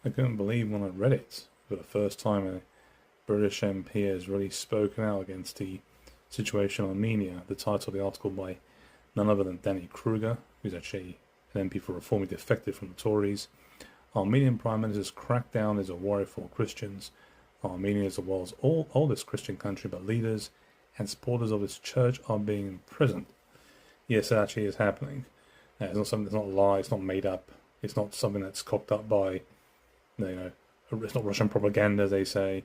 I couldn't believe when I read it for the first time a British MP has really spoken out against the situation in Armenia. The title of the article by none other than Danny Kruger, who's actually an MP for Reform, he defected from the Tories. Armenian Prime Minister's crackdown is a worry for Christians. Armenia is the world's oldest Christian country, but leaders and supporters of its church are being imprisoned. Yes, it actually is happening. It's not something that's not a lie, it's not made up, it's not something that's cocked up by, it's not Russian propaganda, as they say.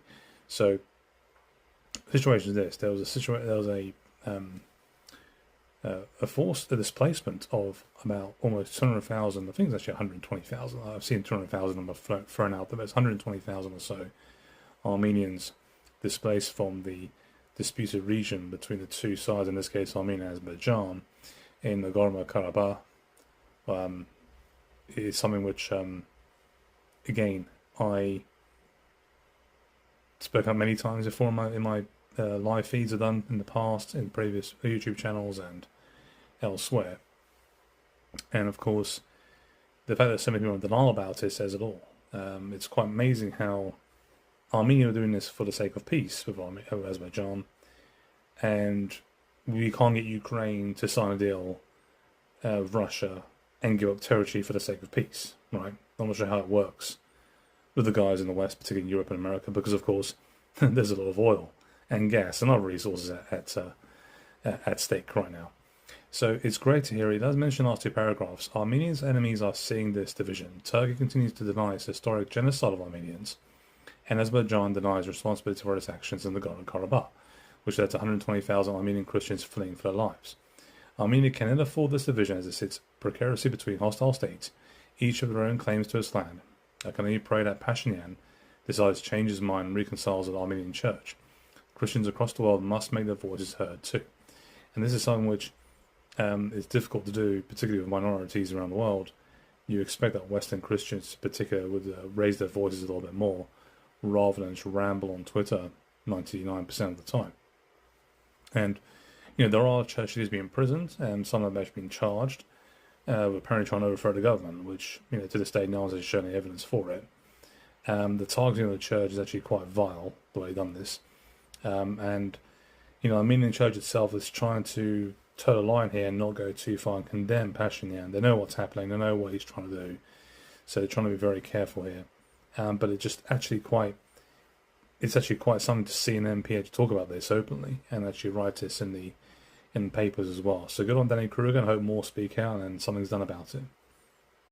So, the situation is this: there was a forced displacement of about almost 200,000. I think it's actually 120,000. I've seen 200,000 number thrown out, but it's 120,000 or so Armenians displaced from the disputed region between the two sides, in this case Armenia and Azerbaijan, in Nagorno-Karabakh. It's something which, again, I spoke up many times before in my live feeds I've done in the past, in previous YouTube channels and elsewhere. And of course, the fact that so many people are in denial about it says it all. It's quite amazing how Armenia are doing this for the sake of peace with Azerbaijan, and we can't get Ukraine to sign a deal with Russia and give up territory for the sake of peace, right? I'm not sure how it works with the guys in the West, particularly in Europe and America, because of course there's a lot of oil and gas and other resources at stake right now. So it's great to hear. It does mention the last two paragraphs. Armenia's enemies are seeing this division. Turkey continues to deny its historic genocide of Armenians, and Azerbaijan denies responsibility for its actions in Nagorno-Karabakh, which led to 120,000 Armenian Christians fleeing for their lives. Armenia cannot afford this division as it sits precariously between hostile states, each with their own claims to its land. I can only pray that Pashinyan decides to change his mind and reconciles with the Armenian Church. Christians across the world must make their voices heard too. And this is something which is difficult to do, particularly with minorities around the world. You expect that Western Christians in particular would raise their voices a little bit more, rather than just ramble on Twitter 99% of the time. And, there are church leaders being imprisoned, and some of them have been charged, with apparently trying to overthrow the government, which, to this day, no one's shown any evidence for it. The targeting of the church is actually quite vile, the way they've done this. And, Armenian church itself is trying to toe the line here and not go too far and condemn Pashinyan. They know what's happening, they know what he's trying to do, so they're trying to be very careful here. But it's actually quite something to see an MP to talk about this openly and actually write this in papers as well. So good on Danny Kruger, and I hope more speak out and something's done about it.